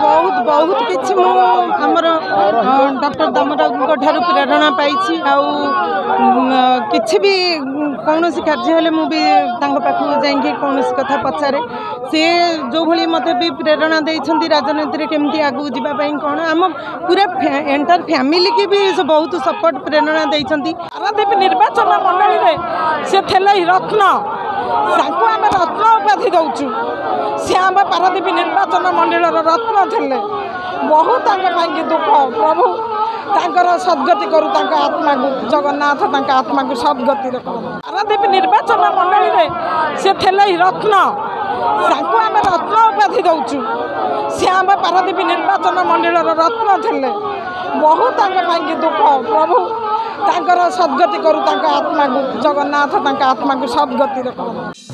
बहुत बहुत किसी आमर डॉक्टर दामोदर ठारू प्रेरणा पाई कि भी कौन कार्य हेले मुझे पाखक जाकि कौन कथा पचारे सी जो भाई मत भी प्रेरणा देती राजनीति केमती आगू जावाई कौन आम पूरा एंटायर फैमिली की भी बहुत सपोर्ट प्रेरणा देती। पारादीप निर्वाचन मंडली में से थे रत्न आम रत्न उपाधि दौचु सी आम पारादीप निर्वाचन मंडल रत्न थे बहुत दुख प्रभु तांकर सद्गति करू आत्मा को जगन्नाथ आत्मा को सद्गति पारादीप निर्वाचन मंडली में से थे रत्न आम रत्न उपाधि दौचु सी आम पारादीप निर्वाचन मंडल रत्न थे बहुत दुख प्रभु तांकर सद्गति करू आत्मा को जगन्नाथ आत्मा को सद्गति।